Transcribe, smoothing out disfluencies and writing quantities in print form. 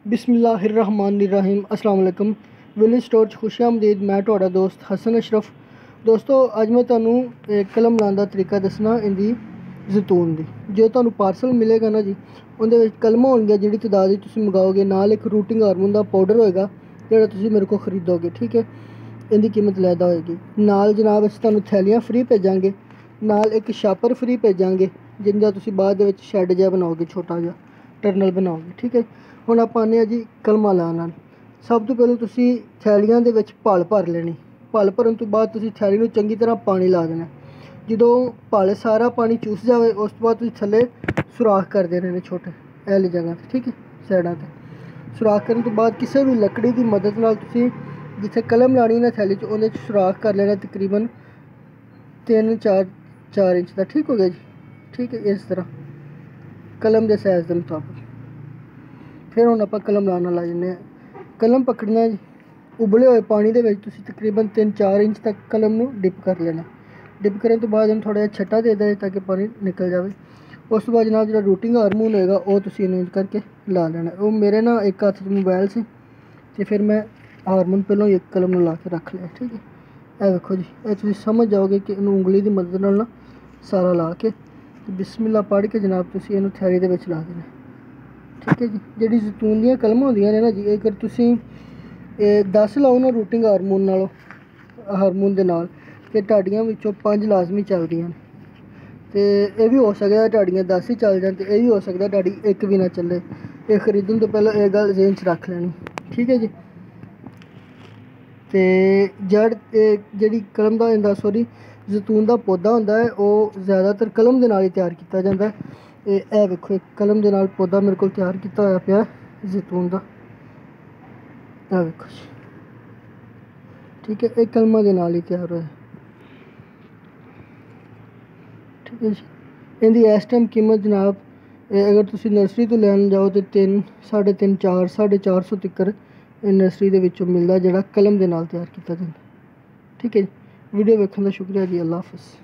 बिस्मिल्लाहिर्रहमानिर्रहीम अस्सलाम वालेकुम। विलेज स्टोर च खुश आमदीद। मैं तुहाड़ा दोस्त हसन अशरफ। दोस्तों अज मैं तुहानू कलम लाने का तरीका दसना इंदी जैतून दी। जो तुहानू पार्सल मिलेगा ना जी, उहदे विच कलमां होणगियां जिहड़ी तदाद च तुसीं मंगाओगे, नाल एक रूटिंग हार्मोन का पाउडर होएगा जिहड़ा तुसीं मेरे को खरीदोगे, ठीक है। इहदी कीमत लैदा होएगी। नाल जनाब असीं तुहानू थैलियां फ्री भेजांगे, नाल एक शापर फ्री भेजांगे जिंदा तुसीं बाद दे विच शैड जिहा बनाओगे, छोटा जिहा टर्नल बनाओगे, ठीक है। हुण आपां आने आ जी कलमां लाण। सब तो पहले तुसीं थैलियां दे विच भल भर लेनी। भल भरन तो बाद तुसीं थैली नूं चंगी तरह पानी ला देना। जदों भल सारा पानी चूस जाए उस तो बाद तुसीं थल्ले सुराख कर देने ने छोटे ऐली जगह ते, ठीक है, साइडां ते। सुराख करन तो बाद किसी भी लकड़ी की मदद नाल तुसीं जिथे कलम लानी ना थैली च उहदे च सुराख कर लेना तकरीबन 3-4 इंच का, ठीक हो गया जी, ठीक है। इस तरह कलम के साइज़ के मुताबिक फिर हुण आपां कलम लाना लाई जन्ने आं। कलम पकड़ना जी, उबले हुए पानी दे विच तुसीं तकरीबन 3-4 इंच तक कलम नूं डिप कर लेना। डिप करने तो बाद इहनूं थोड़ा जिहा छट्टा दे देना ताकि पानी निकल जाए। उस तो बाद जनाब जो रूटिंग हार्मोन होएगा वो तुसीं इन्हूं करके ला लेना। वो मेरे ना एक हत्थ च मोबाइल से तो फिर मैं हार्मोन पहलों एक कलम नूं ला के रख लिया, ठीक है। यह देखो जी, ये तुसीं समझ जाओगे कि इन्हूं उंगली की मदद नाल ना सारा ला के बिस्मिल्लाह पढ़ के जनाब तुसीं इहनूं थैली दे विच ला देना, ठीक है जी। जिहड़ी जैतून दियां कलमां होंदियां ने ना जी, अगर तुसीं 10 लाओ ना रूटिंग हार्मोन दे नाल ते तुहाडियां विचों 5 लाजमी चलदियां ने। ते एह् भी हो सकदा तुहाडियां 10 ही चल जान, ते एह् भी हो सकदा तुहाडी इक भी ना चले। एह् खरीदण तो पहले एह् गल्ल ज़हन च रख लैनी, ठीक है जी। ते जड़ जिहड़ी कलम दा होंदा, सॉरी जैतून दा पौधा होंदा है, ओह् ज़्यादातर कलम दे नाल ही त्यार कीता जांदा है। एह् वेखो इक कलम दे नाल पौधा मेरे कोल त्यार कीता होया पिया जैतून दा, एह् वेखो जी, ठीक है। एह् कलमां दे नाल ही त्यार होया, ठीक है जी। इंदी इस टाइम कीमत जनाब अगर तुसीं नर्सरी तो लैन जाओ तो 3, 3.5, 450 तक्कर नर्सरी दे विचों मिलदा जेह्ड़ा कलम दे नाल त्यार कीता जांदा, ठीक है जी। वीडियो वेखण दा शुक्रिया जी, अल्लाह हाफिज़।